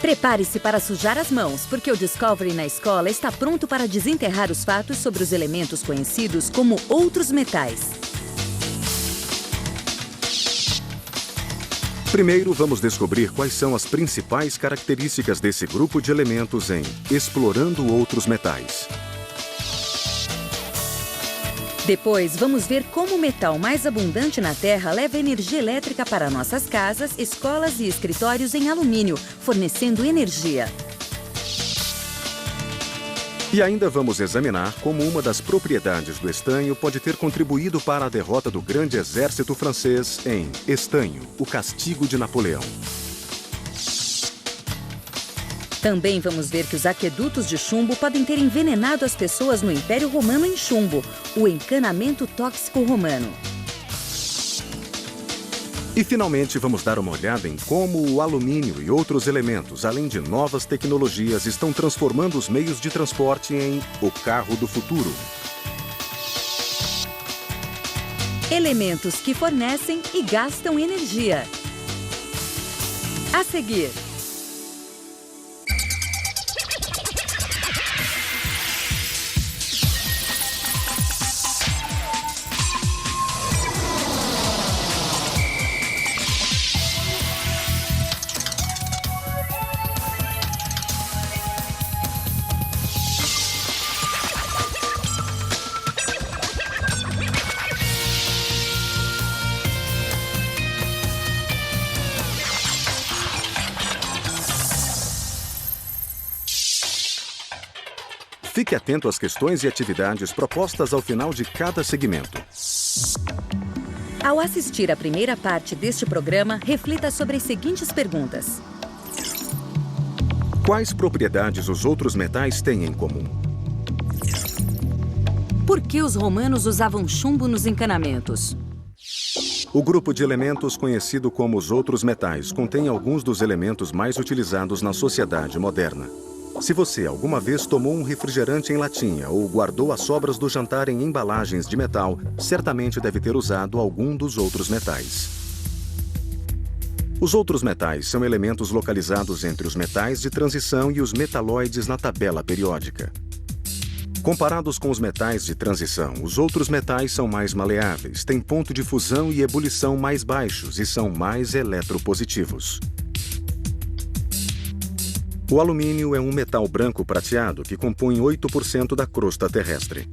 Prepare-se para sujar as mãos, porque o Discovery na escola está pronto para desenterrar os fatos sobre os elementos conhecidos como outros metais. Primeiro, vamos descobrir quais são as principais características desse grupo de elementos em Explorando Outros Metais. Depois, vamos ver como o metal mais abundante na Terra leva energia elétrica para nossas casas, escolas e escritórios em alumínio, fornecendo energia. E ainda vamos examinar como uma das propriedades do estanho pode ter contribuído para a derrota do grande exército francês em Estanho, o Castigo de Napoleão. Também vamos ver que os aquedutos de chumbo podem ter envenenado as pessoas no Império Romano em chumbo, o encanamento tóxico romano. E finalmente vamos dar uma olhada em como o alumínio e outros elementos, além de novas tecnologias, estão transformando os meios de transporte em o carro do futuro. Elementos que fornecem e gastam energia. A seguir. Fique atento às questões e atividades propostas ao final de cada segmento. Ao assistir à primeira parte deste programa, reflita sobre as seguintes perguntas. Quais propriedades os outros metais têm em comum? Por que os romanos usavam chumbo nos encanamentos? O grupo de elementos conhecido como os outros metais contém alguns dos elementos mais utilizados na sociedade moderna. Se você alguma vez tomou um refrigerante em latinha ou guardou as sobras do jantar em embalagens de metal, certamente deve ter usado algum dos outros metais. Os outros metais são elementos localizados entre os metais de transição e os metalóides na tabela periódica. Comparados com os metais de transição, os outros metais são mais maleáveis, têm ponto de fusão e ebulição mais baixos e são mais eletropositivos. O alumínio é um metal branco prateado que compõe 8% da crosta terrestre.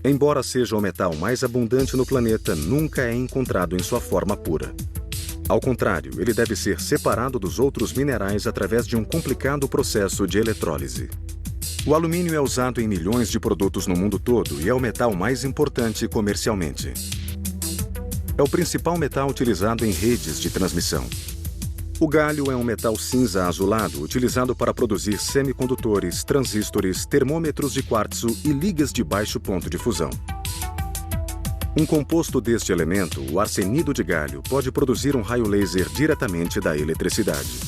Embora seja o metal mais abundante no planeta, nunca é encontrado em sua forma pura. Ao contrário, ele deve ser separado dos outros minerais através de um complicado processo de eletrólise. O alumínio é usado em milhões de produtos no mundo todo e é o metal mais importante comercialmente. É o principal metal utilizado em redes de transmissão. O galho é um metal cinza azulado utilizado para produzir semicondutores, transistores, termômetros de quartzo e ligas de baixo ponto de fusão. Um composto deste elemento, o arsenido de galho, pode produzir um raio laser diretamente da eletricidade.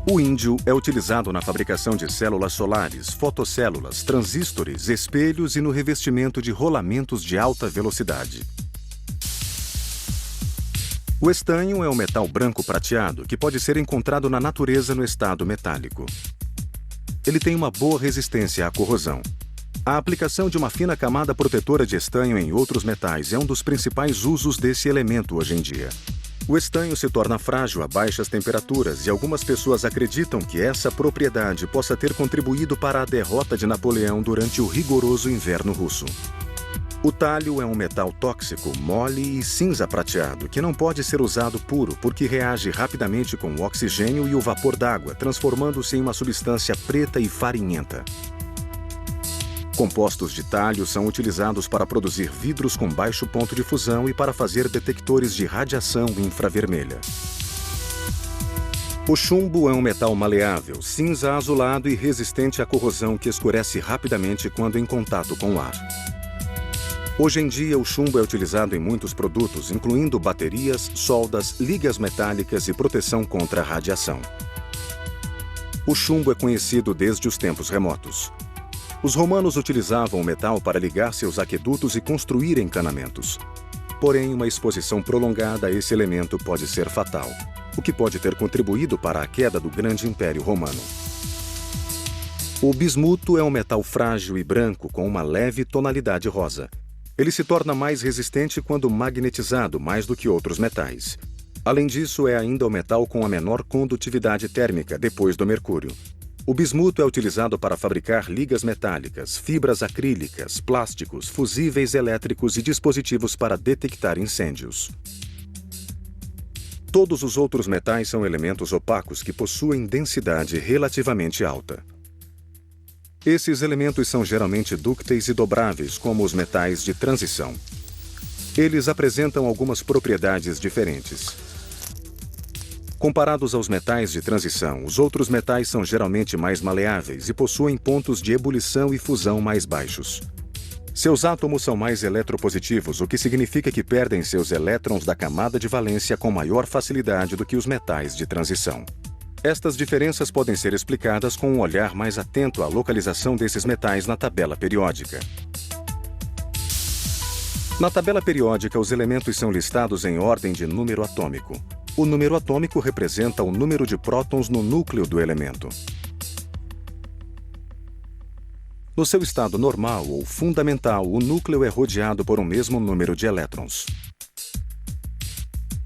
O índio é utilizado na fabricação de células solares, fotocélulas, transistores, espelhos e no revestimento de rolamentos de alta velocidade. O estanho é um metal branco prateado que pode ser encontrado na natureza no estado metálico. Ele tem uma boa resistência à corrosão. A aplicação de uma fina camada protetora de estanho em outros metais é um dos principais usos desse elemento hoje em dia. O estanho se torna frágil a baixas temperaturas e algumas pessoas acreditam que essa propriedade possa ter contribuído para a derrota de Napoleão durante o rigoroso inverno russo. O talho é um metal tóxico, mole e cinza prateado, que não pode ser usado puro porque reage rapidamente com o oxigênio e o vapor d'água, transformando-se em uma substância preta e farinhenta. Compostos de talho são utilizados para produzir vidros com baixo ponto de fusão e para fazer detectores de radiação infravermelha. O chumbo é um metal maleável, cinza azulado e resistente à corrosão que escurece rapidamente quando em contato com o ar. Hoje em dia, o chumbo é utilizado em muitos produtos, incluindo baterias, soldas, ligas metálicas e proteção contra a radiação. O chumbo é conhecido desde os tempos remotos. Os romanos utilizavam o metal para ligar seus aquedutos e construir encanamentos. Porém, uma exposição prolongada a esse elemento pode ser fatal. o que pode ter contribuído para a queda do grande Império Romano. O bismuto é um metal frágil e branco com uma leve tonalidade rosa. Ele se torna mais resistente quando magnetizado mais do que outros metais. Além disso, é ainda o metal com a menor condutividade térmica depois do mercúrio. O bismuto é utilizado para fabricar ligas metálicas, fibras acrílicas, plásticos, fusíveis elétricos e dispositivos para detectar incêndios. Todos os outros metais são elementos opacos que possuem densidade relativamente alta. Esses elementos são geralmente dúcteis e dobráveis, como os metais de transição. Eles apresentam algumas propriedades diferentes. Comparados aos metais de transição, os outros metais são geralmente mais maleáveis e possuem pontos de ebulição e fusão mais baixos. Seus átomos são mais eletropositivos, o que significa que perdem seus elétrons da camada de valência com maior facilidade do que os metais de transição. Estas diferenças podem ser explicadas com um olhar mais atento à localização desses metais na tabela periódica. Na tabela periódica, os elementos são listados em ordem de número atômico. O número atômico representa o número de prótons no núcleo do elemento. No seu estado normal ou fundamental, o núcleo é rodeado por um mesmo número de elétrons.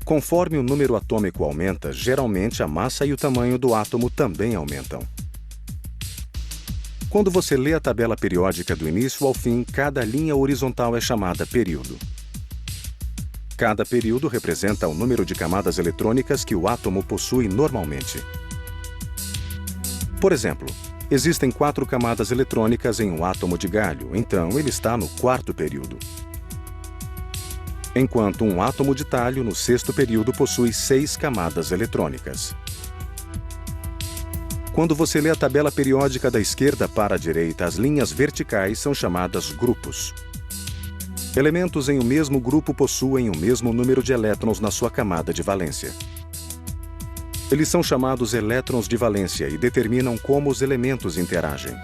Conforme o número atômico aumenta, geralmente a massa e o tamanho do átomo também aumentam. Quando você lê a tabela periódica do início ao fim, cada linha horizontal é chamada período. Cada período representa o número de camadas eletrônicas que o átomo possui normalmente. Por exemplo, existem 4 camadas eletrônicas em um átomo de galho, então ele está no 4º período. Enquanto um átomo de talho, no 6º período, possui 6 camadas eletrônicas. Quando você lê a tabela periódica da esquerda para a direita, as linhas verticais são chamadas grupos. Elementos em um mesmo grupo possuem o mesmo número de elétrons na sua camada de valência. Eles são chamados elétrons de valência e determinam como os elementos interagem.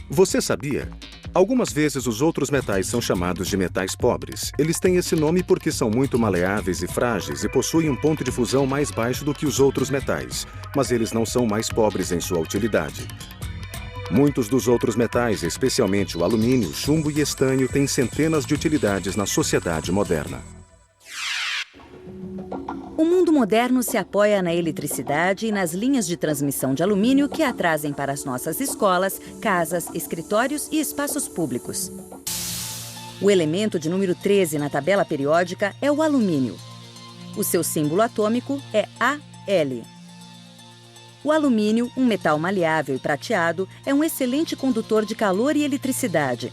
Você sabia? Algumas vezes os outros metais são chamados de metais pobres. Eles têm esse nome porque são muito maleáveis e frágeis e possuem um ponto de fusão mais baixo do que os outros metais, mas eles não são mais pobres em sua utilidade. Muitos dos outros metais, especialmente o alumínio, chumbo e estanho, têm centenas de utilidades na sociedade moderna. O mundo moderno se apoia na eletricidade e nas linhas de transmissão de alumínio que a trazem para as nossas escolas, casas, escritórios e espaços públicos. O elemento de número 13 na tabela periódica é o alumínio. O seu símbolo atômico é Al. O alumínio, um metal maleável e prateado, é um excelente condutor de calor e eletricidade.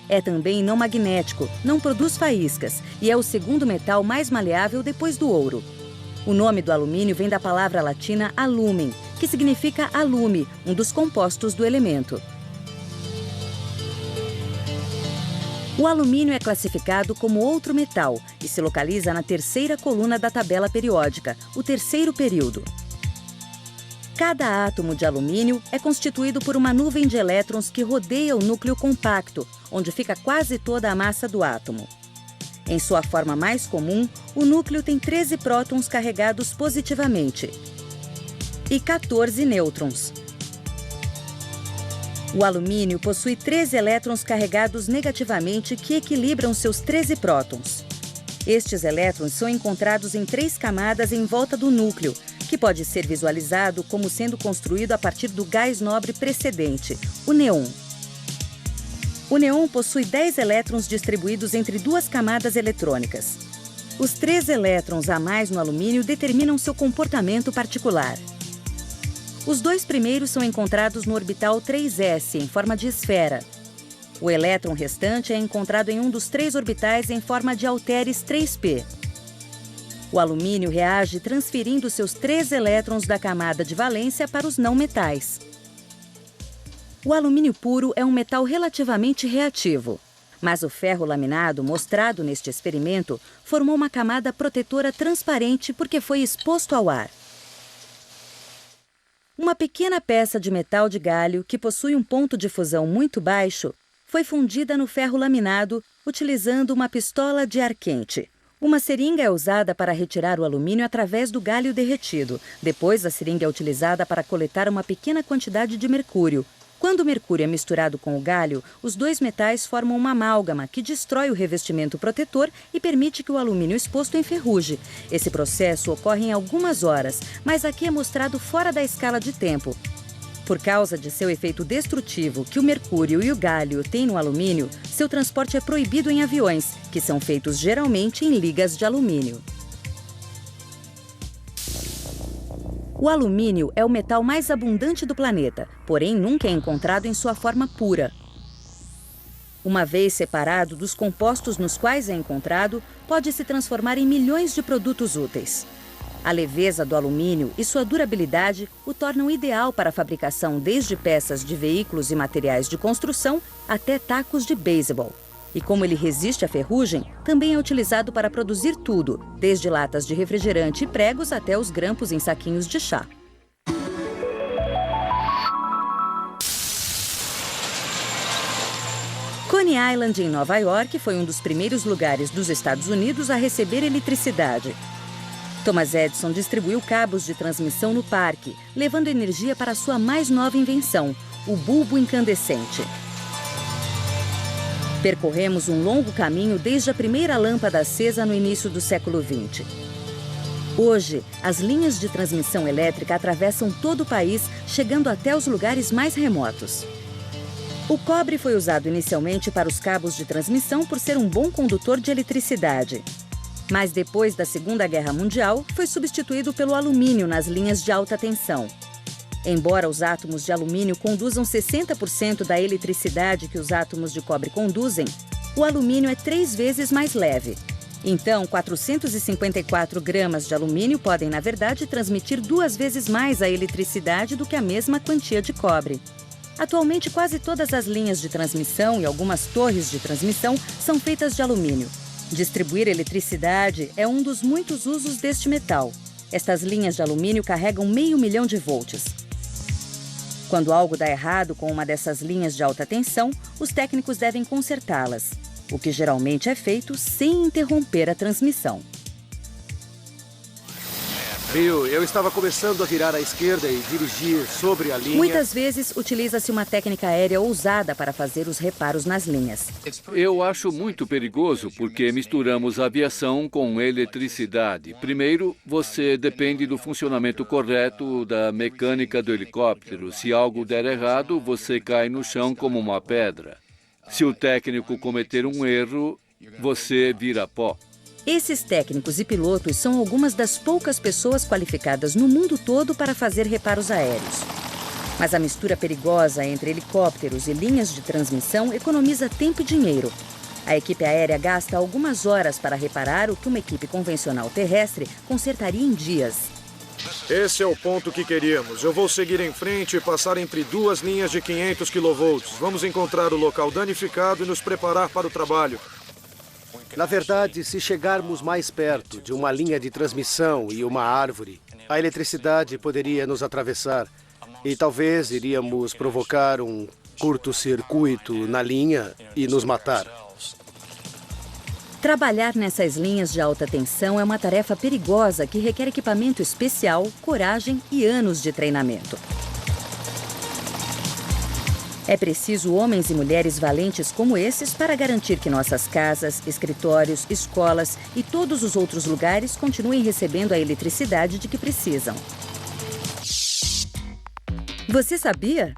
É também não magnético, não produz faíscas e é o segundo metal mais maleável depois do ouro. O nome do alumínio vem da palavra latina alumen, que significa alume, um dos compostos do elemento. O alumínio é classificado como outro metal e se localiza na 3ª coluna da tabela periódica, o 3º período. Cada átomo de alumínio é constituído por uma nuvem de elétrons que rodeia o núcleo compacto, onde fica quase toda a massa do átomo. Em sua forma mais comum, o núcleo tem 13 prótons carregados positivamente e 14 nêutrons. O alumínio possui 13 elétrons carregados negativamente que equilibram seus 13 prótons. Estes elétrons são encontrados em 3 camadas em volta do núcleo, que pode ser visualizado como sendo construído a partir do gás nobre precedente, o neon. O neon possui 10 elétrons distribuídos entre 2 camadas eletrônicas. Os 3 elétrons a mais no alumínio determinam seu comportamento particular. Os 2 primeiros são encontrados no orbital 3s, em forma de esfera. O elétron restante é encontrado em um dos 3 orbitais em forma de halteres 3p. O alumínio reage transferindo seus 3 elétrons da camada de valência para os não metais. O alumínio puro é um metal relativamente reativo, mas o ferro laminado mostrado neste experimento formou uma camada protetora transparente porque foi exposto ao ar. Uma pequena peça de metal de galho que possui um ponto de fusão muito baixo foi fundida no ferro laminado utilizando uma pistola de ar quente, Uma seringa é usada para retirar o alumínio através do galho derretido. Depois, a seringa é utilizada para coletar uma pequena quantidade de mercúrio. Quando o mercúrio é misturado com o galho, os dois metais formam uma amálgama que destrói o revestimento protetor e permite que o alumínio exposto enferruje. Esse processo ocorre em algumas horas, mas aqui é mostrado fora da escala de tempo. Por causa de seu efeito destrutivo que o mercúrio e o galho têm no alumínio, seu transporte é proibido em aviões, que são feitos geralmente em ligas de alumínio. O alumínio é o metal mais abundante do planeta, porém nunca é encontrado em sua forma pura. Uma vez separado dos compostos nos quais é encontrado, pode se transformar em milhões de produtos úteis. A leveza do alumínio e sua durabilidade o tornam ideal para a fabricação desde peças de veículos e materiais de construção até tacos de beisebol. E como ele resiste à ferrugem, também é utilizado para produzir tudo, desde latas de refrigerante e pregos até os grampos em saquinhos de chá. Coney Island, em Nova York, foi um dos primeiros lugares dos Estados Unidos a receber eletricidade. Thomas Edison distribuiu cabos de transmissão no parque, levando energia para sua mais nova invenção, o bulbo incandescente. Percorremos um longo caminho desde a primeira lâmpada acesa no início do século XX. Hoje, as linhas de transmissão elétrica atravessam todo o país, chegando até os lugares mais remotos. O cobre foi usado inicialmente para os cabos de transmissão por ser um bom condutor de eletricidade. Mas depois da Segunda Guerra Mundial, foi substituído pelo alumínio nas linhas de alta tensão. Embora os átomos de alumínio conduzam 60% da eletricidade que os átomos de cobre conduzem, o alumínio é 3 vezes mais leve. Então, 454 gramas de alumínio podem, na verdade, transmitir 2 vezes mais a eletricidade do que a mesma quantia de cobre. Atualmente, quase todas as linhas de transmissão e algumas torres de transmissão são feitas de alumínio. Distribuir eletricidade é um dos muitos usos deste metal. Estas linhas de alumínio carregam 500 mil de volts. Quando algo dá errado com uma dessas linhas de alta tensão, os técnicos devem consertá-las, o que geralmente é feito sem interromper a transmissão. Bill, eu estava começando a virar à esquerda e dirigir sobre a linha. Muitas vezes utiliza-se uma técnica aérea ousada para fazer os reparos nas linhas. Eu acho muito perigoso porque misturamos aviação com eletricidade. Primeiro, você depende do funcionamento correto da mecânica do helicóptero. Se algo der errado, você cai no chão como uma pedra. Se o técnico cometer um erro, você vira pó. Esses técnicos e pilotos são algumas das poucas pessoas qualificadas no mundo todo para fazer reparos aéreos. Mas a mistura perigosa entre helicópteros e linhas de transmissão economiza tempo e dinheiro. A equipe aérea gasta algumas horas para reparar o que uma equipe convencional terrestre consertaria em dias. Esse é o ponto que queríamos. Eu vou seguir em frente e passar entre 2 linhas de 500 kV. Vamos encontrar o local danificado e nos preparar para o trabalho. Na verdade, se chegarmos mais perto de uma linha de transmissão e uma árvore, a eletricidade poderia nos atravessar e talvez iríamos provocar um curto-circuito na linha e nos matar. Trabalhar nessas linhas de alta tensão é uma tarefa perigosa que requer equipamento especial, coragem e anos de treinamento. É preciso homens e mulheres valentes como esses para garantir que nossas casas, escritórios, escolas e todos os outros lugares continuem recebendo a eletricidade de que precisam. Você sabia?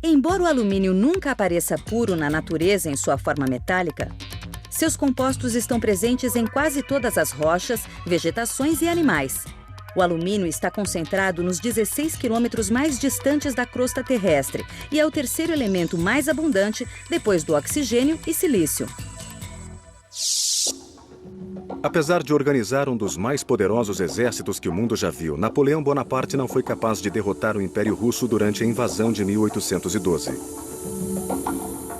Embora o alumínio nunca apareça puro na natureza em sua forma metálica, seus compostos estão presentes em quase todas as rochas, vegetações e animais. O alumínio está concentrado nos 16 quilômetros mais distantes da crosta terrestre e é o terceiro elemento mais abundante depois do oxigênio e silício. Apesar de organizar um dos mais poderosos exércitos que o mundo já viu, Napoleão Bonaparte não foi capaz de derrotar o Império Russo durante a invasão de 1812.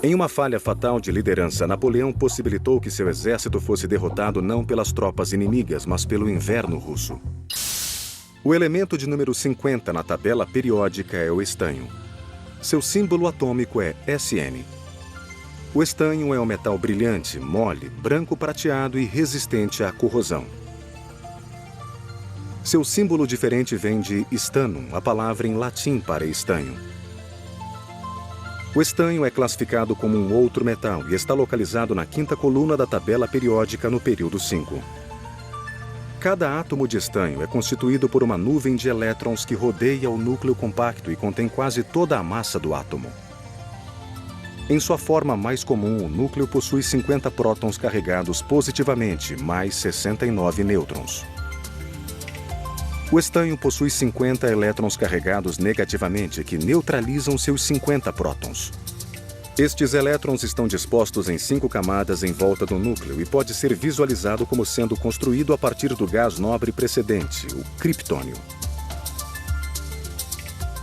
Em uma falha fatal de liderança, Napoleão possibilitou que seu exército fosse derrotado não pelas tropas inimigas, mas pelo inverno russo. O elemento de número 50 na tabela periódica é o estanho. Seu símbolo atômico é SN. O estanho é um metal brilhante, mole, branco prateado e resistente à corrosão. Seu símbolo diferente vem de stannum, a palavra em latim para estanho. O estanho é classificado como um outro metal e está localizado na quinta coluna da tabela periódica no período 5. Cada átomo de estanho é constituído por uma nuvem de elétrons que rodeia o núcleo compacto e contém quase toda a massa do átomo. Em sua forma mais comum, o núcleo possui 50 prótons carregados positivamente, mais 69 nêutrons. O estanho possui 50 elétrons carregados negativamente, que neutralizam seus 50 prótons. Estes elétrons estão dispostos em 5 camadas em volta do núcleo e pode ser visualizado como sendo construído a partir do gás nobre precedente, o criptônio.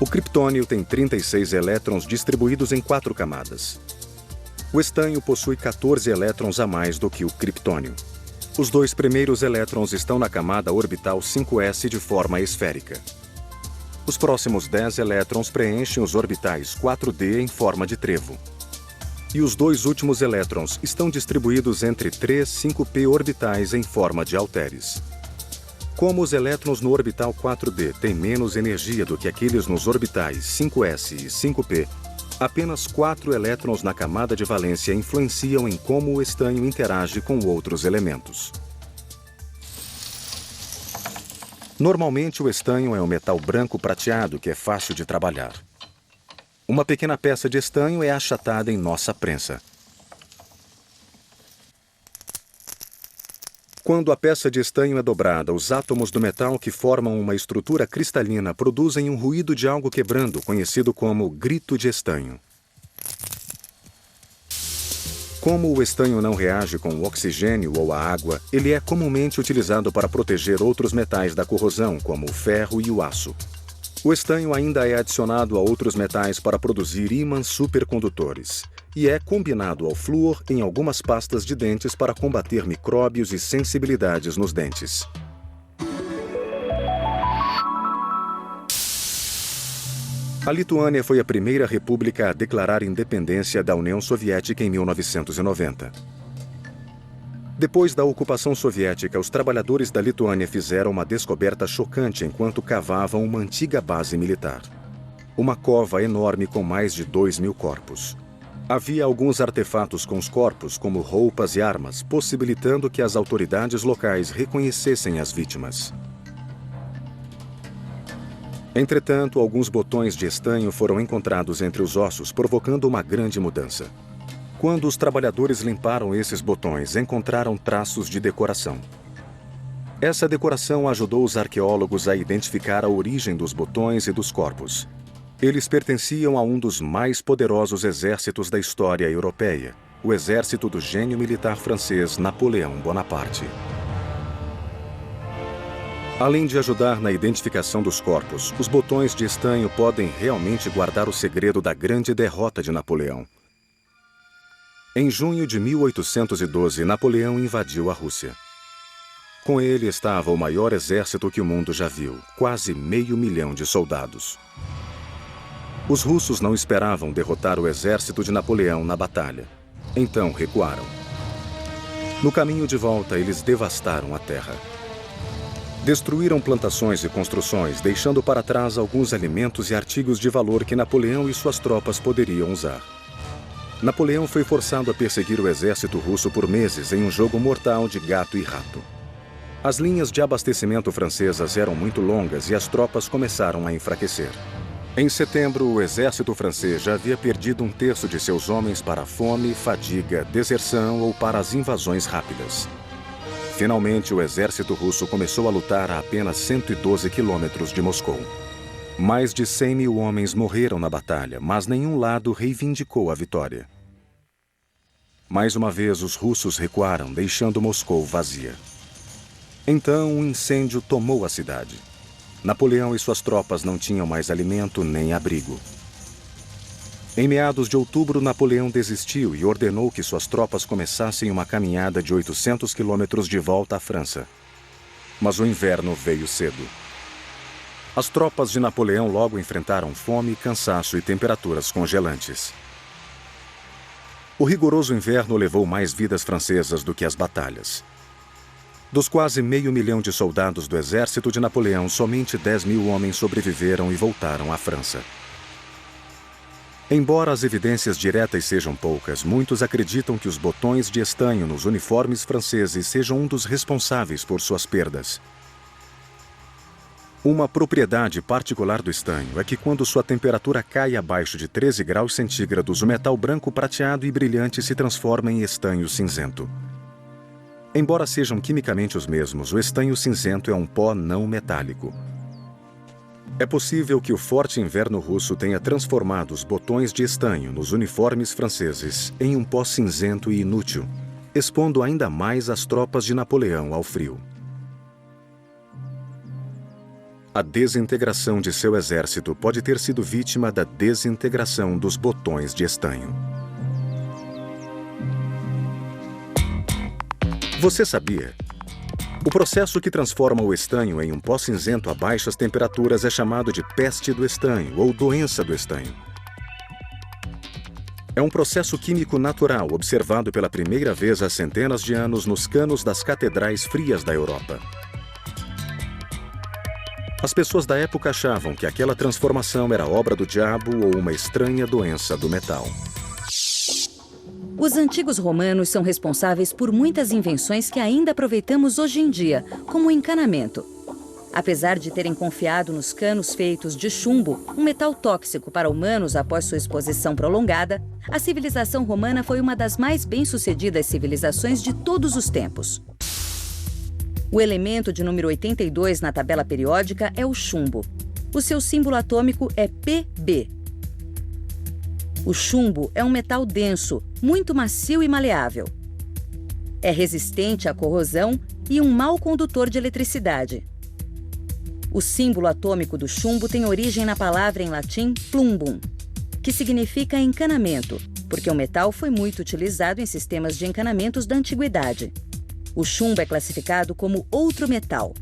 O criptônio tem 36 elétrons distribuídos em 4 camadas. O estanho possui 14 elétrons a mais do que o criptônio. Os 2 primeiros elétrons estão na camada orbital 5s de forma esférica. Os próximos 10 elétrons preenchem os orbitais 4d em forma de trevo. E os 2 últimos elétrons estão distribuídos entre 3 5p orbitais em forma de halteres. Como os elétrons no orbital 4d têm menos energia do que aqueles nos orbitais 5s e 5p, apenas 4 elétrons na camada de valência influenciam em como o estanho interage com outros elementos. Normalmente, o estanho é um metal branco prateado que é fácil de trabalhar. Uma pequena peça de estanho é achatada em nossa prensa. Quando a peça de estanho é dobrada, os átomos do metal que formam uma estrutura cristalina produzem um ruído de algo quebrando, conhecido como grito de estanho. Como o estanho não reage com o oxigênio ou a água, ele é comumente utilizado para proteger outros metais da corrosão, como o ferro e o aço. O estanho ainda é adicionado a outros metais para produzir ímãs supercondutores e é combinado ao flúor em algumas pastas de dentes para combater micróbios e sensibilidades nos dentes. A Lituânia foi a primeira república a declarar independência da União Soviética em 1990. Depois da ocupação soviética, os trabalhadores da Lituânia fizeram uma descoberta chocante enquanto cavavam uma antiga base militar. Uma cova enorme com mais de 2.000 corpos. Havia alguns artefatos com os corpos, como roupas e armas, possibilitando que as autoridades locais reconhecessem as vítimas. Entretanto, alguns botões de estanho foram encontrados entre os ossos, provocando uma grande mudança. Quando os trabalhadores limparam esses botões, encontraram traços de decoração. Essa decoração ajudou os arqueólogos a identificar a origem dos botões e dos corpos. Eles pertenciam a um dos mais poderosos exércitos da história europeia, o exército do gênio militar francês Napoleão Bonaparte. Além de ajudar na identificação dos corpos, os botões de estanho podem realmente guardar o segredo da grande derrota de Napoleão. Em junho de 1812, Napoleão invadiu a Rússia. Com ele estava o maior exército que o mundo já viu, quase 500 mil de soldados. Os russos não esperavam derrotar o exército de Napoleão na batalha. Então recuaram. No caminho de volta, eles devastaram a terra. Destruíram plantações e construções, deixando para trás alguns alimentos e artigos de valor que Napoleão e suas tropas poderiam usar. Napoleão foi forçado a perseguir o exército russo por meses em um jogo mortal de gato e rato. As linhas de abastecimento francesas eram muito longas e as tropas começaram a enfraquecer. Em setembro, o exército francês já havia perdido 1/3 de seus homens para a fome, fadiga, deserção ou para as invasões rápidas. Finalmente, o exército russo começou a lutar a apenas 112 quilômetros de Moscou. Mais de 100.000 homens morreram na batalha, mas nenhum lado reivindicou a vitória. Mais uma vez, os russos recuaram, deixando Moscou vazia. Então, um incêndio tomou a cidade. Napoleão e suas tropas não tinham mais alimento nem abrigo. Em meados de outubro, Napoleão desistiu e ordenou que suas tropas começassem uma caminhada de 800 quilômetros de volta à França. Mas o inverno veio cedo. As tropas de Napoleão logo enfrentaram fome, cansaço e temperaturas congelantes. O rigoroso inverno levou mais vidas francesas do que as batalhas. Dos quase 500 mil de soldados do exército de Napoleão, somente 10 mil homens sobreviveram e voltaram à França. Embora as evidências diretas sejam poucas, muitos acreditam que os botões de estanho nos uniformes franceses sejam um dos responsáveis por suas perdas. Uma propriedade particular do estanho é que quando sua temperatura cai abaixo de 13 graus centígrados, o metal branco prateado e brilhante se transforma em estanho cinzento. Embora sejam quimicamente os mesmos, o estanho cinzento é um pó não metálico. É possível que o forte inverno russo tenha transformado os botões de estanho nos uniformes franceses em um pó cinzento e inútil, expondo ainda mais as tropas de Napoleão ao frio. A desintegração de seu exército pode ter sido vítima da desintegração dos botões de estanho. Você sabia? O processo que transforma o estanho em um pó cinzento a baixas temperaturas é chamado de peste do estanho ou doença do estanho. É um processo químico natural observado pela primeira vez há centenas de anos nos canos das catedrais frias da Europa. As pessoas da época achavam que aquela transformação era obra do diabo ou uma estranha doença do metal. Os antigos romanos são responsáveis por muitas invenções que ainda aproveitamos hoje em dia, como o encanamento. Apesar de terem confiado nos canos feitos de chumbo, um metal tóxico para humanos após sua exposição prolongada, a civilização romana foi uma das mais bem-sucedidas civilizações de todos os tempos. O elemento de número 82 na tabela periódica é o chumbo. O seu símbolo atômico é Pb. O chumbo é um metal denso, muito macio e maleável. É resistente à corrosão e um mau condutor de eletricidade. O símbolo atômico do chumbo tem origem na palavra em latim plumbum, que significa encanamento, porque o metal foi muito utilizado em sistemas de encanamentos da antiguidade. O chumbo é classificado como outro metal.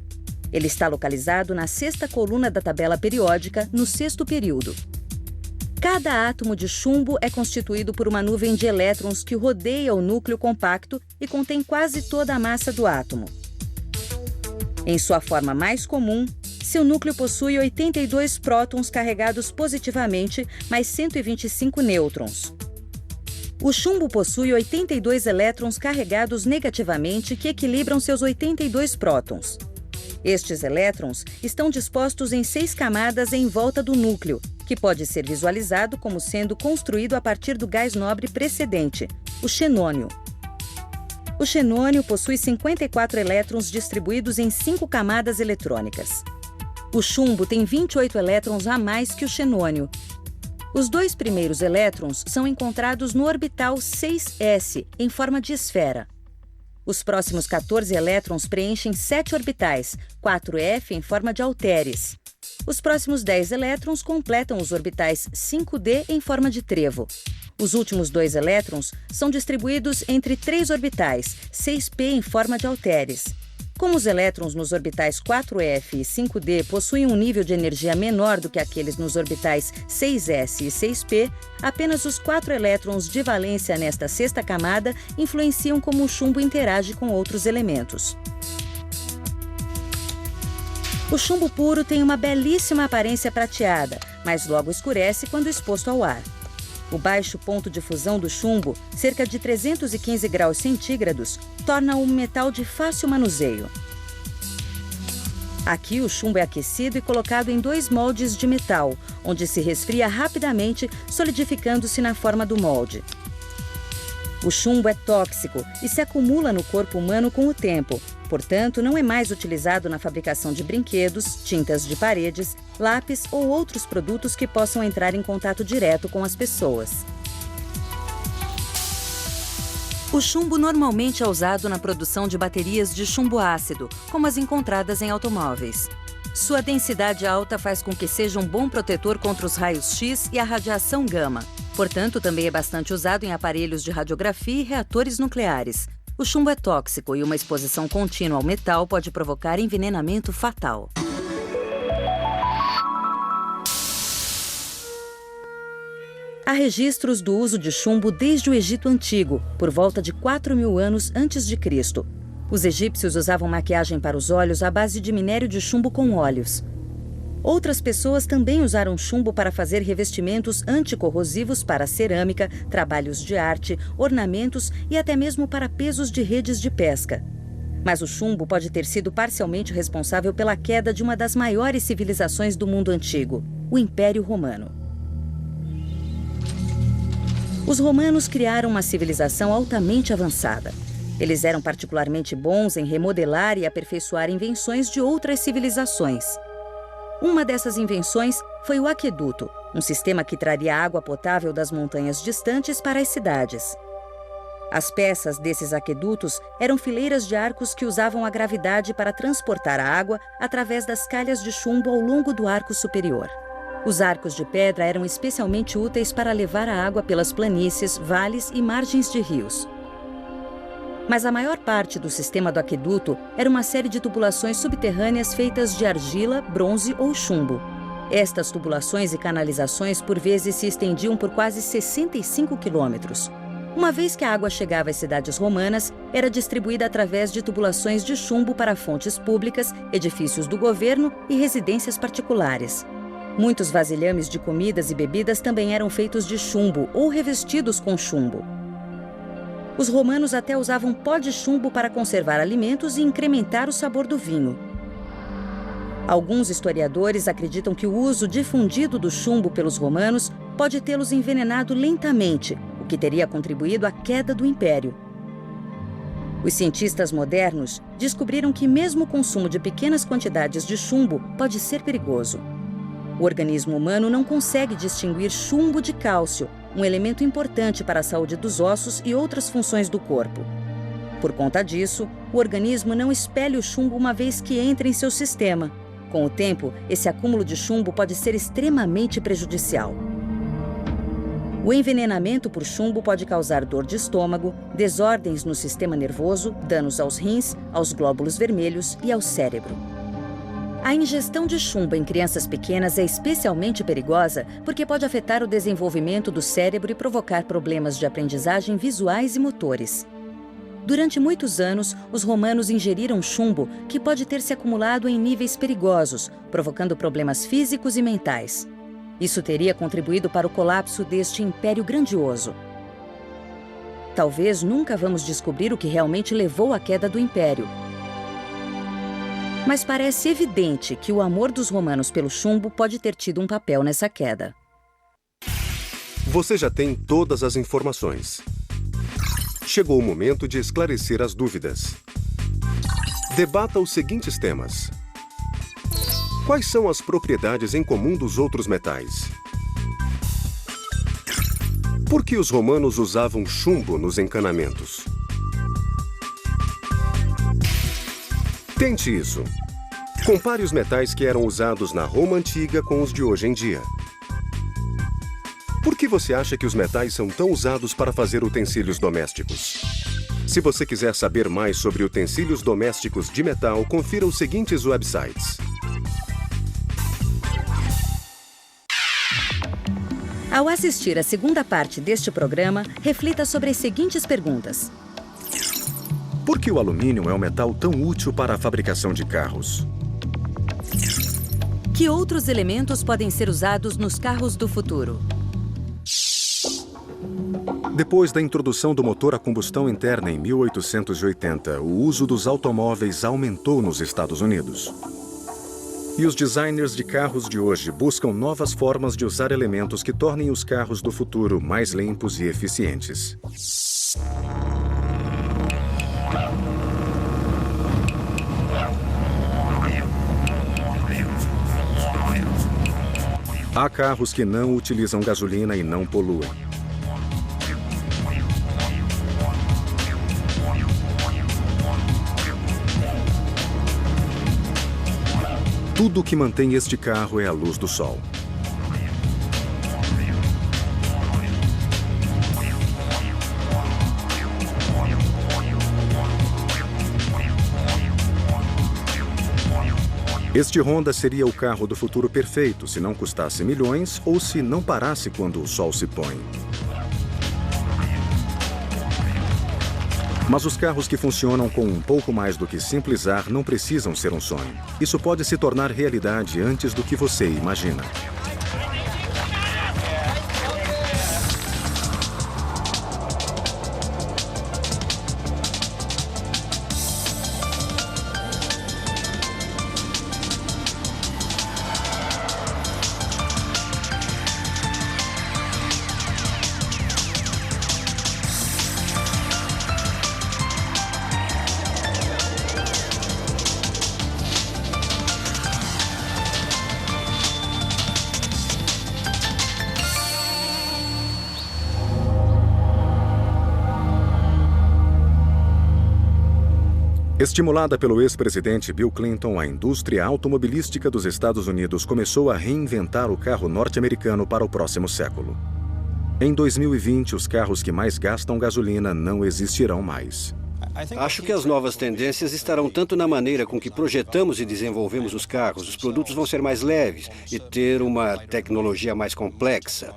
Ele está localizado na 6ª coluna da tabela periódica, no 6º período. Cada átomo de chumbo é constituído por uma nuvem de elétrons que rodeia o núcleo compacto e contém quase toda a massa do átomo. Em sua forma mais comum, seu núcleo possui 82 prótons carregados positivamente, mais 125 nêutrons. O chumbo possui 82 elétrons carregados negativamente que equilibram seus 82 prótons. Estes elétrons estão dispostos em 6 camadas em volta do núcleo, que pode ser visualizado como sendo construído a partir do gás nobre precedente, o xenônio. O xenônio possui 54 elétrons distribuídos em 5 camadas eletrônicas. O chumbo tem 28 elétrons a mais que o xenônio. Os 2 primeiros elétrons são encontrados no orbital 6s, em forma de esfera. Os próximos 14 elétrons preenchem 7 orbitais, 4f em forma de halteres. Os próximos 10 elétrons completam os orbitais 5d em forma de trevo. Os últimos 2 elétrons são distribuídos entre 3 orbitais, 6p em forma de halteres. Como os elétrons nos orbitais 4f e 5d possuem um nível de energia menor do que aqueles nos orbitais 6s e 6p, apenas os 4 elétrons de valência nesta 6ª camada influenciam como o chumbo interage com outros elementos. O chumbo puro tem uma belíssima aparência prateada, mas logo escurece quando exposto ao ar. O baixo ponto de fusão do chumbo, cerca de 315 graus centígrados, torna-o um metal de fácil manuseio. Aqui o chumbo é aquecido e colocado em 2 moldes de metal, onde se resfria rapidamente, solidificando-se na forma do molde. O chumbo é tóxico e se acumula no corpo humano com o tempo, portanto, não é mais utilizado na fabricação de brinquedos, tintas de paredes, lápis ou outros produtos que possam entrar em contato direto com as pessoas. O chumbo normalmente é usado na produção de baterias de chumbo ácido, como as encontradas em automóveis. Sua densidade alta faz com que seja um bom protetor contra os raios X e a radiação gama. Portanto, também é bastante usado em aparelhos de radiografia e reatores nucleares. O chumbo é tóxico e uma exposição contínua ao metal pode provocar envenenamento fatal. Há registros do uso de chumbo desde o Egito Antigo, por volta de 4.000 anos antes de Cristo. Os egípcios usavam maquiagem para os olhos à base de minério de chumbo com óleos. Outras pessoas também usaram chumbo para fazer revestimentos anticorrosivos para cerâmica, trabalhos de arte, ornamentos e até mesmo para pesos de redes de pesca. Mas o chumbo pode ter sido parcialmente responsável pela queda de uma das maiores civilizações do mundo antigo, o Império Romano. Os romanos criaram uma civilização altamente avançada. Eles eram particularmente bons em remodelar e aperfeiçoar invenções de outras civilizações. Uma dessas invenções foi o aqueduto, um sistema que traria água potável das montanhas distantes para as cidades. As peças desses aquedutos eram fileiras de arcos que usavam a gravidade para transportar a água através das calhas de chumbo ao longo do arco superior. Os arcos de pedra eram especialmente úteis para levar a água pelas planícies, vales e margens de rios. Mas a maior parte do sistema do aqueduto era uma série de tubulações subterrâneas feitas de argila, bronze ou chumbo. Estas tubulações e canalizações por vezes se estendiam por quase 65 quilômetros. Uma vez que a água chegava às cidades romanas, era distribuída através de tubulações de chumbo para fontes públicas, edifícios do governo e residências particulares. Muitos vasilhames de comidas e bebidas também eram feitos de chumbo ou revestidos com chumbo. Os romanos até usavam pó de chumbo para conservar alimentos e incrementar o sabor do vinho. Alguns historiadores acreditam que o uso difundido do chumbo pelos romanos pode tê-los envenenado lentamente, o que teria contribuído à queda do império. Os cientistas modernos descobriram que mesmo o consumo de pequenas quantidades de chumbo pode ser perigoso. O organismo humano não consegue distinguir chumbo de cálcio, um elemento importante para a saúde dos ossos e outras funções do corpo. Por conta disso, o organismo não expele o chumbo uma vez que entra em seu sistema. Com o tempo, esse acúmulo de chumbo pode ser extremamente prejudicial. O envenenamento por chumbo pode causar dor de estômago, desordens no sistema nervoso, danos aos rins, aos glóbulos vermelhos e ao cérebro. A ingestão de chumbo em crianças pequenas é especialmente perigosa porque pode afetar o desenvolvimento do cérebro e provocar problemas de aprendizagem visuais e motores. Durante muitos anos, os romanos ingeriram chumbo que pode ter se acumulado em níveis perigosos, provocando problemas físicos e mentais. Isso teria contribuído para o colapso deste império grandioso. Talvez nunca vamos descobrir o que realmente levou à queda do império. Mas parece evidente que o amor dos romanos pelo chumbo pode ter tido um papel nessa queda. Você já tem todas as informações. Chegou o momento de esclarecer as dúvidas. Debata os seguintes temas. Quais são as propriedades em comum dos outros metais? Por que os romanos usavam chumbo nos encanamentos? Tente isso. Compare os metais que eram usados na Roma antiga com os de hoje em dia. Por que você acha que os metais são tão usados para fazer utensílios domésticos? Se você quiser saber mais sobre utensílios domésticos de metal, confira os seguintes websites. Ao assistir a segunda parte deste programa, reflita sobre as seguintes perguntas. Por que o alumínio é um metal tão útil para a fabricação de carros? Que outros elementos podem ser usados nos carros do futuro? Depois da introdução do motor a combustão interna em 1880, o uso dos automóveis aumentou nos Estados Unidos. E os designers de carros de hoje buscam novas formas de usar elementos que tornem os carros do futuro mais limpos e eficientes. Há carros que não utilizam gasolina e não poluem. Tudo que mantém este carro é a luz do sol. Este Honda seria o carro do futuro perfeito se não custasse milhões ou se não parasse quando o sol se põe. Mas os carros que funcionam com um pouco mais do que simples ar não precisam ser um sonho. Isso pode se tornar realidade antes do que você imagina. Estimulada pelo ex-presidente Bill Clinton, a indústria automobilística dos Estados Unidos começou a reinventar o carro norte-americano para o próximo século. Em 2020, os carros que mais gastam gasolina não existirão mais. Acho que as novas tendências estarão tanto na maneira com que projetamos e desenvolvemos os carros. Os produtos vão ser mais leves e ter uma tecnologia mais complexa.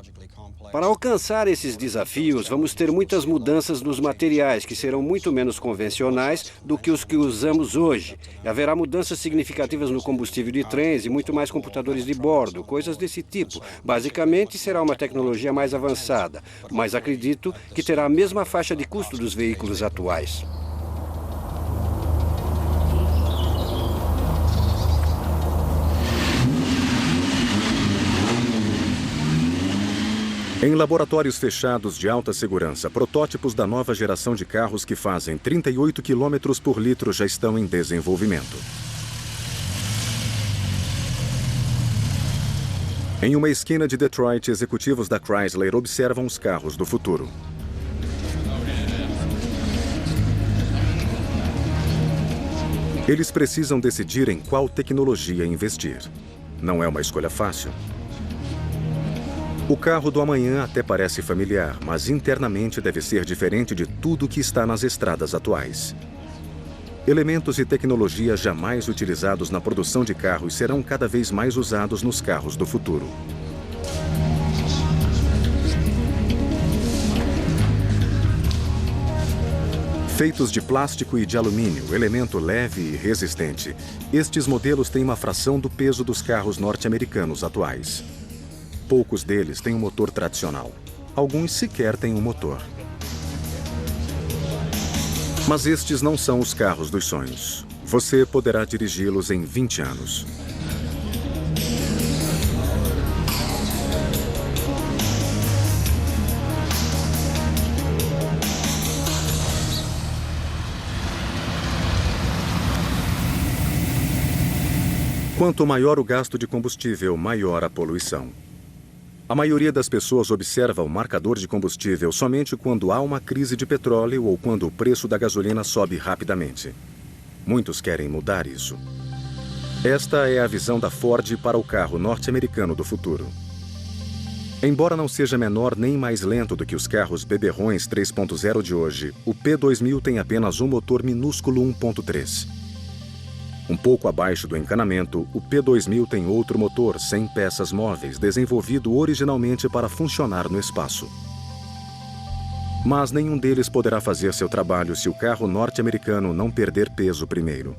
Para alcançar esses desafios, vamos ter muitas mudanças nos materiais, que serão muito menos convencionais do que os que usamos hoje. E haverá mudanças significativas no combustível de trens e muito mais computadores de bordo, coisas desse tipo. Basicamente, será uma tecnologia mais avançada, mas acredito que terá a mesma faixa de custo dos veículos atuais. Em laboratórios fechados de alta segurança, protótipos da nova geração de carros que fazem 38 km por litro já estão em desenvolvimento. Em uma esquina de Detroit, executivos da Chrysler observam os carros do futuro. Eles precisam decidir em qual tecnologia investir. Não é uma escolha fácil. O carro do amanhã até parece familiar, mas internamente deve ser diferente de tudo que está nas estradas atuais. Elementos e tecnologias jamais utilizados na produção de carros serão cada vez mais usados nos carros do futuro. Feitos de plástico e de alumínio, elemento leve e resistente, estes modelos têm uma fração do peso dos carros norte-americanos atuais. Poucos deles têm um motor tradicional. Alguns sequer têm um motor. Mas estes não são os carros dos sonhos. Você poderá dirigi-los em 20 anos. Quanto maior o gasto de combustível, maior a poluição. A maioria das pessoas observa o marcador de combustível somente quando há uma crise de petróleo ou quando o preço da gasolina sobe rapidamente. Muitos querem mudar isso. Esta é a visão da Ford para o carro norte-americano do futuro. Embora não seja menor nem mais lento do que os carros beberrões 3.0 de hoje, o P2000 tem apenas um motor minúsculo 1.3. Um pouco abaixo do encanamento, o P2000 tem outro motor 100 peças móveis, desenvolvido originalmente para funcionar no espaço. Mas nenhum deles poderá fazer seu trabalho se o carro norte-americano não perder peso primeiro.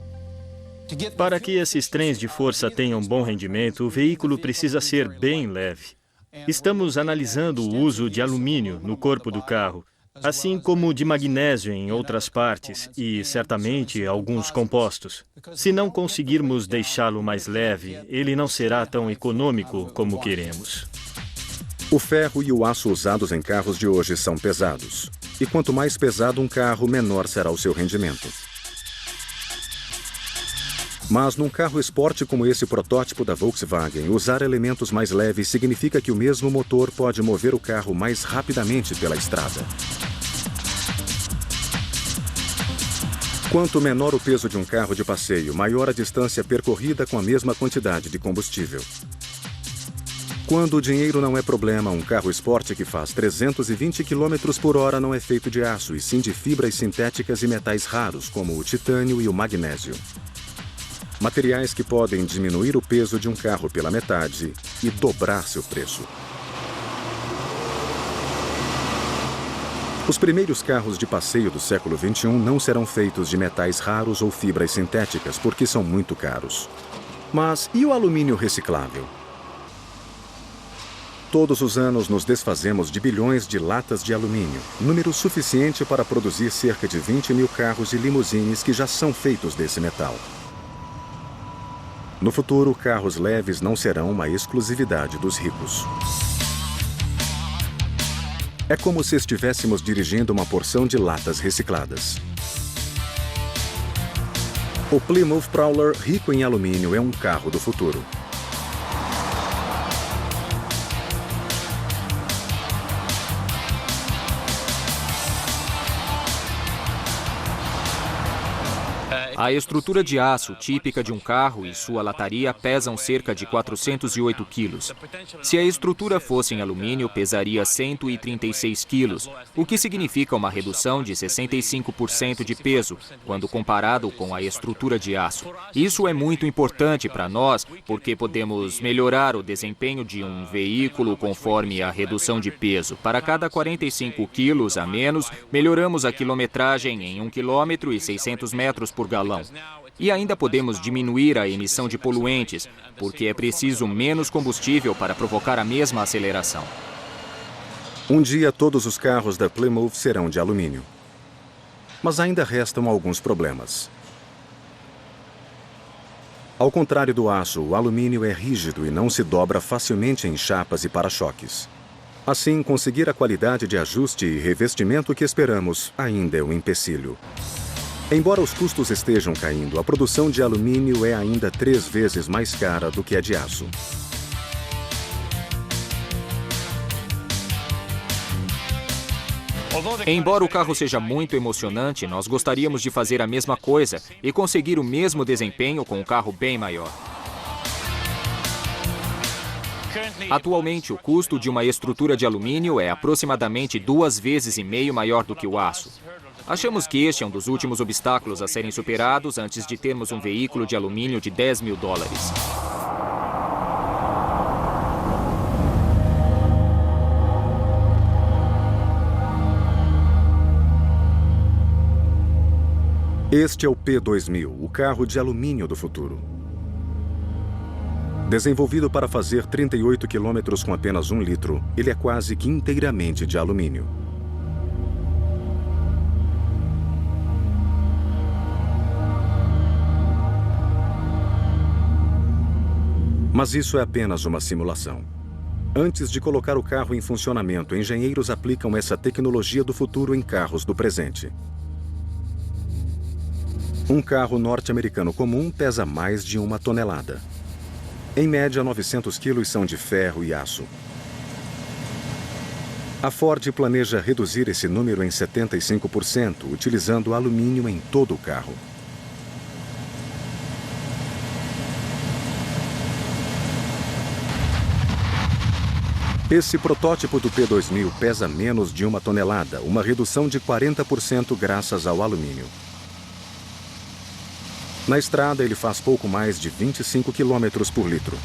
Para que esses trens de força tenham bom rendimento, o veículo precisa ser bem leve. Estamos analisando o uso de alumínio no corpo do carro, assim como de magnésio em outras partes e, certamente, alguns compostos. Se não conseguirmos deixá-lo mais leve, ele não será tão econômico como queremos. O ferro e o aço usados em carros de hoje são pesados. E quanto mais pesado um carro, menor será o seu rendimento. Mas num carro esporte como esse protótipo da Volkswagen, usar elementos mais leves significa que o mesmo motor pode mover o carro mais rapidamente pela estrada. Quanto menor o peso de um carro de passeio, maior a distância percorrida com a mesma quantidade de combustível. Quando o dinheiro não é problema, um carro esporte que faz 320 km por hora não é feito de aço, e sim de fibras sintéticas e metais raros, como o titânio e o magnésio. Materiais que podem diminuir o peso de um carro pela metade e dobrar seu preço. Os primeiros carros de passeio do século XXI não serão feitos de metais raros ou fibras sintéticas, porque são muito caros. Mas e o alumínio reciclável? Todos os anos nos desfazemos de bilhões de latas de alumínio, número suficiente para produzir cerca de 20 mil carros e limusines que já são feitos desse metal. No futuro, carros leves não serão uma exclusividade dos ricos. É como se estivéssemos dirigindo uma porção de latas recicladas. O Plymouth Prowler, rico em alumínio, é um carro do futuro. A estrutura de aço típica de um carro e sua lataria pesam cerca de 408 quilos. Se a estrutura fosse em alumínio, pesaria 136 quilos, o que significa uma redução de 65% de peso, quando comparado com a estrutura de aço. Isso é muito importante para nós, porque podemos melhorar o desempenho de um veículo conforme a redução de peso. Para cada 45 quilos a menos, melhoramos a quilometragem em 1 km e 600 metros por galão. E ainda podemos diminuir a emissão de poluentes, porque é preciso menos combustível para provocar a mesma aceleração. Um dia, todos os carros da Plymouth serão de alumínio. Mas ainda restam alguns problemas. Ao contrário do aço, o alumínio é rígido e não se dobra facilmente em chapas e para-choques. Assim, conseguir a qualidade de ajuste e revestimento que esperamos ainda é um empecilho. Embora os custos estejam caindo, a produção de alumínio é ainda 3 vezes mais cara do que a de aço. Embora o carro seja muito emocionante, nós gostaríamos de fazer a mesma coisa e conseguir o mesmo desempenho com um carro bem maior. Atualmente, o custo de uma estrutura de alumínio é aproximadamente 2,5 vezes maior do que o aço. Achamos que este é um dos últimos obstáculos a serem superados antes de termos um veículo de alumínio de $10 mil. Este é o P2000, o carro de alumínio do futuro. Desenvolvido para fazer 38 km com apenas 1 litro, ele é quase que inteiramente de alumínio. Mas isso é apenas uma simulação. Antes de colocar o carro em funcionamento, engenheiros aplicam essa tecnologia do futuro em carros do presente. Um carro norte-americano comum pesa mais de 1 tonelada. Em média, 900 quilos são de ferro e aço. A Ford planeja reduzir esse número em 75%, utilizando alumínio em todo o carro. Esse protótipo do P2000 pesa menos de 1 tonelada, uma redução de 40% graças ao alumínio. Na estrada, ele faz pouco mais de 25 km por litro.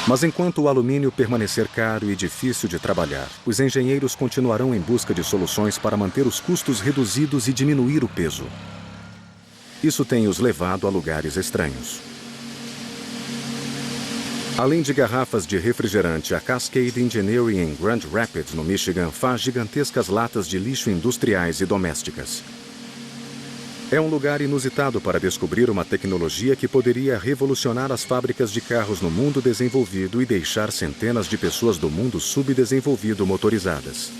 Mas enquanto o alumínio permanecer caro e difícil de trabalhar, os engenheiros continuarão em busca de soluções para manter os custos reduzidos e diminuir o peso. Isso tem os levado a lugares estranhos. Além de garrafas de refrigerante, a Cascade Engineering em Grand Rapids, no Michigan, faz gigantescas latas de lixo industriais e domésticas. É um lugar inusitado para descobrir uma tecnologia que poderia revolucionar as fábricas de carros no mundo desenvolvido e deixar centenas de pessoas do mundo subdesenvolvido motorizadas.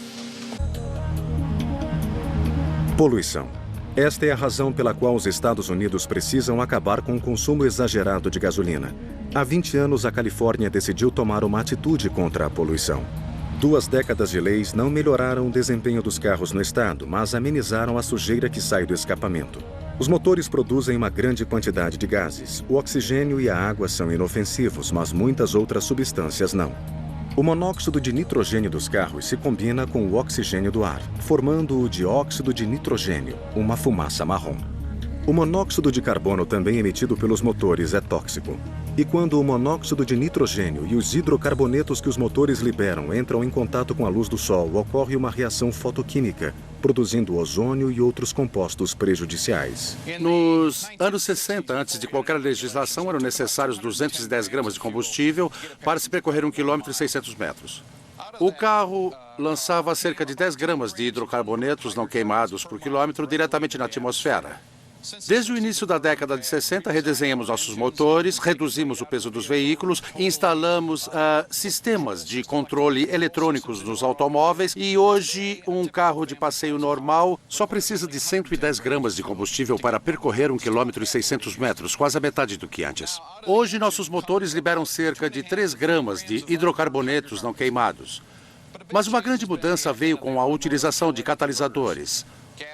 Poluição. Esta é a razão pela qual os Estados Unidos precisam acabar com o consumo exagerado de gasolina. Há 20 anos, a Califórnia decidiu tomar uma atitude contra a poluição. 2 décadas de leis não melhoraram o desempenho dos carros no estado, mas amenizaram a sujeira que sai do escapamento. Os motores produzem uma grande quantidade de gases. O oxigênio e a água são inofensivos, mas muitas outras substâncias não. O monóxido de nitrogênio dos carros se combina com o oxigênio do ar, formando o dióxido de nitrogênio, uma fumaça marrom. O monóxido de carbono, também emitido pelos motores, é tóxico. E quando o monóxido de nitrogênio e os hidrocarbonetos que os motores liberam entram em contato com a luz do sol, ocorre uma reação fotoquímica, produzindo ozônio e outros compostos prejudiciais. Nos anos 60, antes de qualquer legislação, eram necessários 210 gramas de combustível para se percorrer 1 km e 600 metros. O carro lançava cerca de 10 gramas de hidrocarbonetos não queimados por quilômetro diretamente na atmosfera. Desde o início da década de 60, redesenhamos nossos motores, reduzimos o peso dos veículos, instalamos sistemas de controle eletrônicos nos automóveis e hoje um carro de passeio normal só precisa de 110 gramas de combustível para percorrer 1 km e 600 metros, quase a metade do que antes. Hoje nossos motores liberam cerca de 3 gramas de hidrocarbonetos não queimados. Mas uma grande mudança veio com a utilização de catalisadores.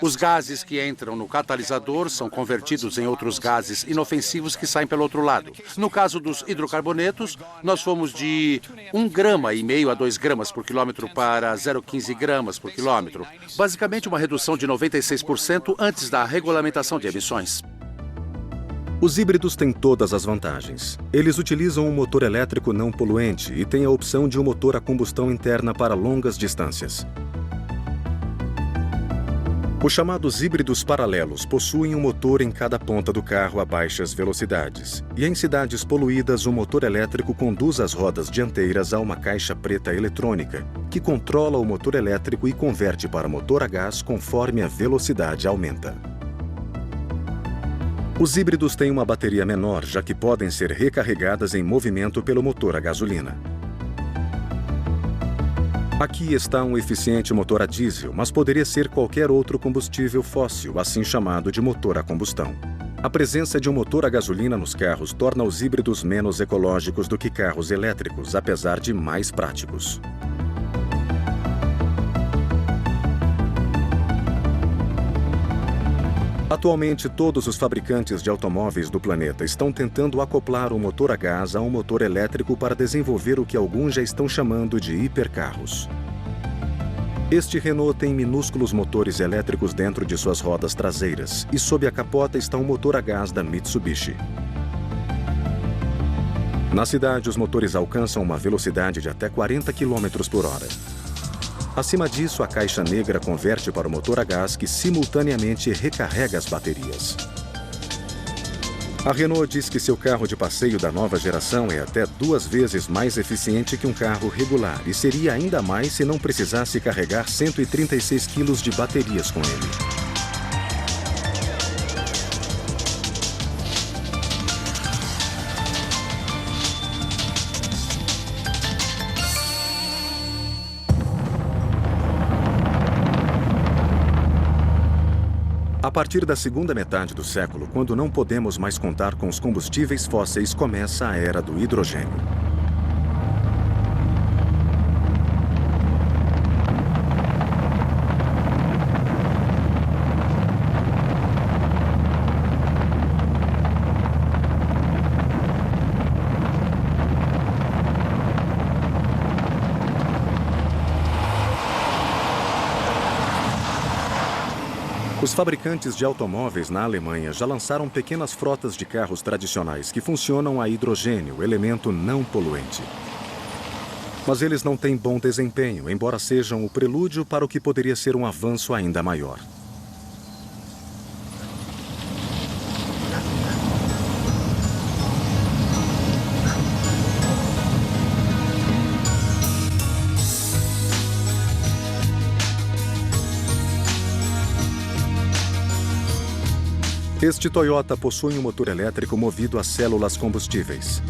Os gases que entram no catalisador são convertidos em outros gases inofensivos que saem pelo outro lado. No caso dos hidrocarbonetos, nós fomos de 1,5 grama a 2 gramas por quilômetro para 0,15 gramas por quilômetro. Basicamente uma redução de 96% antes da regulamentação de emissões. Os híbridos têm todas as vantagens. Eles utilizam um motor elétrico não poluente e têm a opção de um motor a combustão interna para longas distâncias. Os chamados híbridos paralelos possuem um motor em cada ponta do carro a baixas velocidades. E em cidades poluídas, o motor elétrico conduz as rodas dianteiras a uma caixa preta eletrônica, que controla o motor elétrico e converte para motor a gás conforme a velocidade aumenta. Os híbridos têm uma bateria menor, já que podem ser recarregadas em movimento pelo motor a gasolina. Aqui está um eficiente motor a diesel, mas poderia ser qualquer outro combustível fóssil, assim chamado de motor a combustão. A presença de um motor a gasolina nos carros torna os híbridos menos ecológicos do que carros elétricos, apesar de mais práticos. Atualmente, todos os fabricantes de automóveis do planeta estão tentando acoplar o motor a gás a um motor elétrico para desenvolver o que alguns já estão chamando de hipercarros. Este Renault tem minúsculos motores elétricos dentro de suas rodas traseiras e sob a capota está um motor a gás da Mitsubishi. Na cidade, os motores alcançam uma velocidade de até 40 km por hora. Acima disso, a caixa negra converte para o motor a gás que simultaneamente recarrega as baterias. A Renault diz que seu carro de passeio da nova geração é até 2 vezes mais eficiente que um carro regular e seria ainda mais se não precisasse carregar 136 kg de baterias com ele. A partir da segunda metade do século, quando não podemos mais contar com os combustíveis fósseis, começa a era do hidrogênio. Os fabricantes de automóveis na Alemanha já lançaram pequenas frotas de carros tradicionais que funcionam a hidrogênio, elemento não poluente. Mas eles não têm bom desempenho, embora sejam o prelúdio para o que poderia ser um avanço ainda maior. Este Toyota possui um motor elétrico movido a células combustíveis.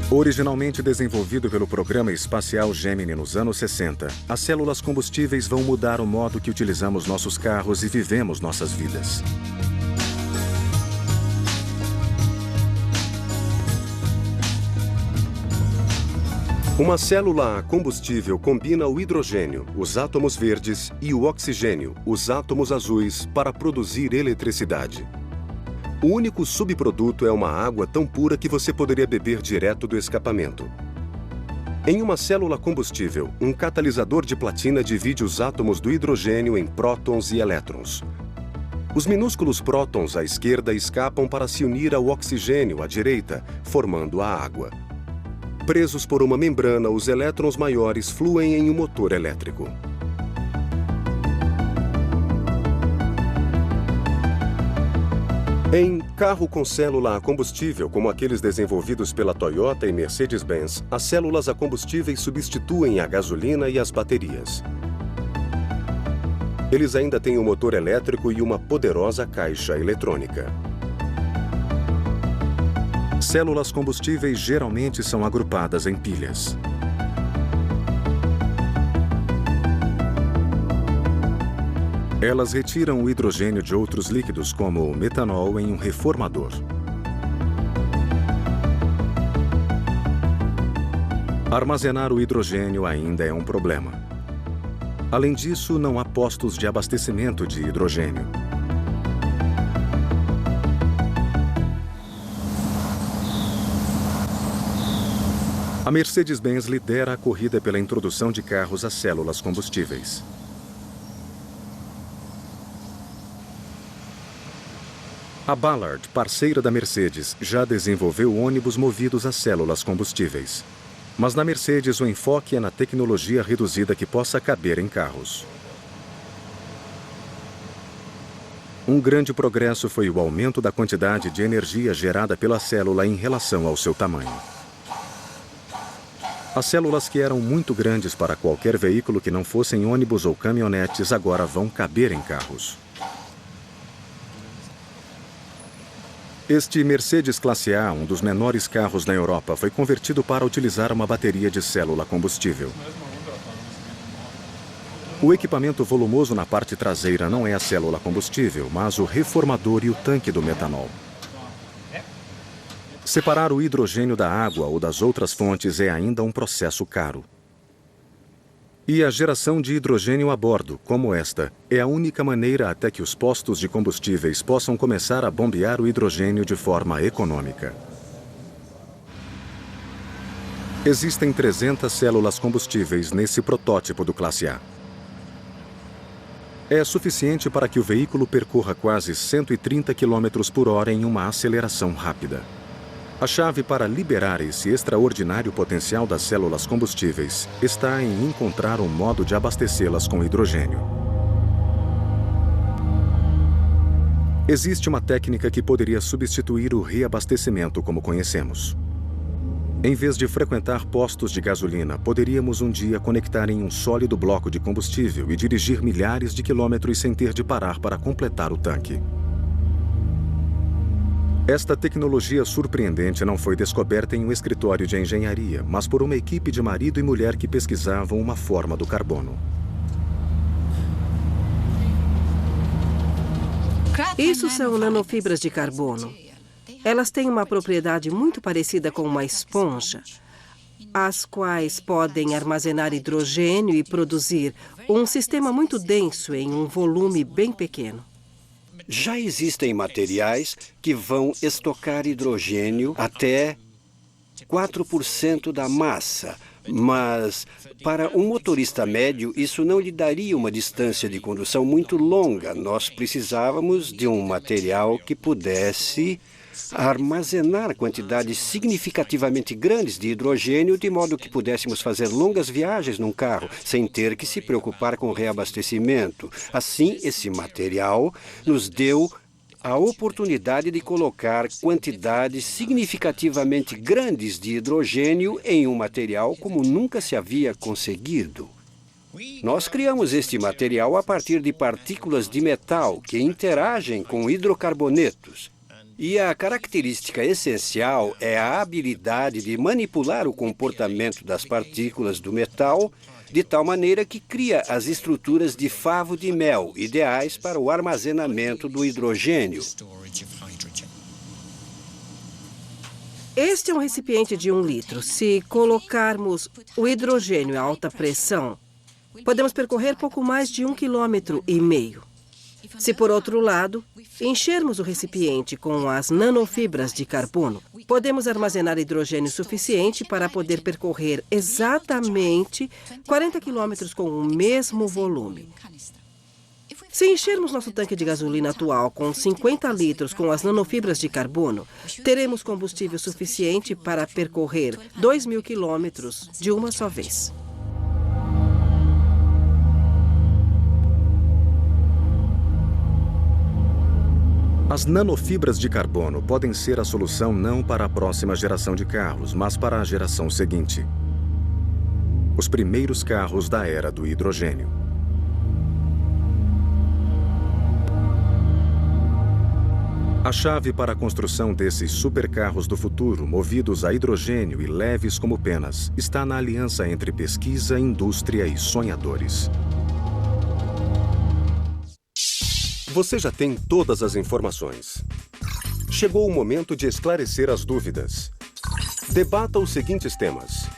Originalmente desenvolvido pelo programa espacial Gemini nos anos 60, as células combustíveis vão mudar o modo que utilizamos nossos carros e vivemos nossas vidas. Uma célula a combustível combina o hidrogênio, os átomos verdes, e o oxigênio, os átomos azuis, para produzir eletricidade. O único subproduto é uma água tão pura que você poderia beber direto do escapamento. Em uma célula combustível, um catalisador de platina divide os átomos do hidrogênio em prótons e elétrons. Os minúsculos prótons à esquerda escapam para se unir ao oxigênio à direita, formando a água. Presos por uma membrana, os elétrons maiores fluem em um motor elétrico. Em carro com célula a combustível, como aqueles desenvolvidos pela Toyota e Mercedes-Benz, as células a combustíveis substituem a gasolina e as baterias. Eles ainda têm um motor elétrico e uma poderosa caixa eletrônica. Células combustíveis geralmente são agrupadas em pilhas. Elas retiram o hidrogênio de outros líquidos, como o metanol, em um reformador. Armazenar o hidrogênio ainda é um problema. Além disso, não há postos de abastecimento de hidrogênio. A Mercedes-Benz lidera a corrida pela introdução de carros a células combustíveis. A Ballard, parceira da Mercedes, já desenvolveu ônibus movidos a células combustíveis. Mas na Mercedes o enfoque é na tecnologia reduzida que possa caber em carros. Um grande progresso foi o aumento da quantidade de energia gerada pela célula em relação ao seu tamanho. As células que eram muito grandes para qualquer veículo que não fossem ônibus ou caminhonetes agora vão caber em carros. Este Mercedes Classe A, um dos menores carros na Europa, foi convertido para utilizar uma bateria de célula combustível. O equipamento volumoso na parte traseira não é a célula combustível, mas o reformador e o tanque do metanol. Separar o hidrogênio da água ou das outras fontes é ainda um processo caro. E a geração de hidrogênio a bordo, como esta, é a única maneira até que os postos de combustíveis possam começar a bombear o hidrogênio de forma econômica. Existem 300 células combustíveis nesse protótipo do Classe A. É suficiente para que o veículo percorra quase 130 km por hora em uma aceleração rápida. A chave para liberar esse extraordinário potencial das células combustíveis está em encontrar um modo de abastecê-las com hidrogênio. Existe uma técnica que poderia substituir o reabastecimento como conhecemos. Em vez de frequentar postos de gasolina, poderíamos um dia conectar em um sólido bloco de combustível e dirigir milhares de quilômetros sem ter de parar para completar o tanque. Esta tecnologia surpreendente não foi descoberta em um escritório de engenharia, mas por uma equipe de marido e mulher que pesquisavam uma forma do carbono. Isso são nanofibras de carbono. Elas têm uma propriedade muito parecida com uma esponja, as quais podem armazenar hidrogênio e produzir um sistema muito denso em um volume bem pequeno. Já existem materiais que vão estocar hidrogênio até 4% da massa, mas para um motorista médio isso não lhe daria uma distância de condução muito longa. Nós precisávamos de um material que pudesse armazenar quantidades significativamente grandes de hidrogênio, de modo que pudéssemos fazer longas viagens num carro, sem ter que se preocupar com reabastecimento. Assim, esse material nos deu a oportunidade de colocar quantidades significativamente grandes de hidrogênio em um material como nunca se havia conseguido. Nós criamos este material a partir de partículas de metal que interagem com hidrocarbonetos. E a característica essencial é a habilidade de manipular o comportamento das partículas do metal de tal maneira que cria as estruturas de favo de mel, ideais para o armazenamento do hidrogênio. Este é um recipiente de 1 litro. Se colocarmos o hidrogênio a alta pressão, podemos percorrer pouco mais de 1,5 km. Se, por outro lado, enchermos o recipiente com as nanofibras de carbono, podemos armazenar hidrogênio suficiente para poder percorrer exatamente 40 quilômetros com o mesmo volume. Se enchermos nosso tanque de gasolina atual com 50 litros com as nanofibras de carbono, teremos combustível suficiente para percorrer 2.000 quilômetros de uma só vez. As nanofibras de carbono podem ser a solução não para a próxima geração de carros, mas para a geração seguinte. Os primeiros carros da era do hidrogênio. A chave para a construção desses supercarros do futuro, movidos a hidrogênio e leves como penas, está na aliança entre pesquisa, indústria e sonhadores. Você já tem todas as informações. Chegou o momento de esclarecer as dúvidas. Debata os seguintes temas.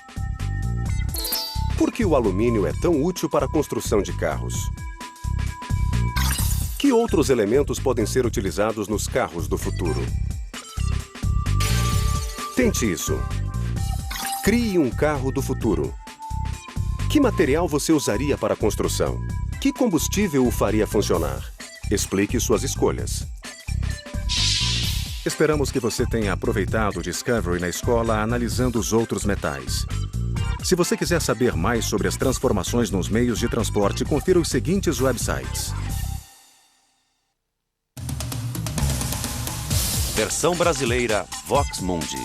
Por que o alumínio é tão útil para a construção de carros? Que outros elementos podem ser utilizados nos carros do futuro? Tente isso. Crie um carro do futuro. Que material você usaria para a construção? Que combustível o faria funcionar? Explique suas escolhas. Esperamos que você tenha aproveitado o Discovery na escola analisando os outros metais. Se você quiser saber mais sobre as transformações nos meios de transporte, confira os seguintes websites. Versão brasileira Vox Mundi.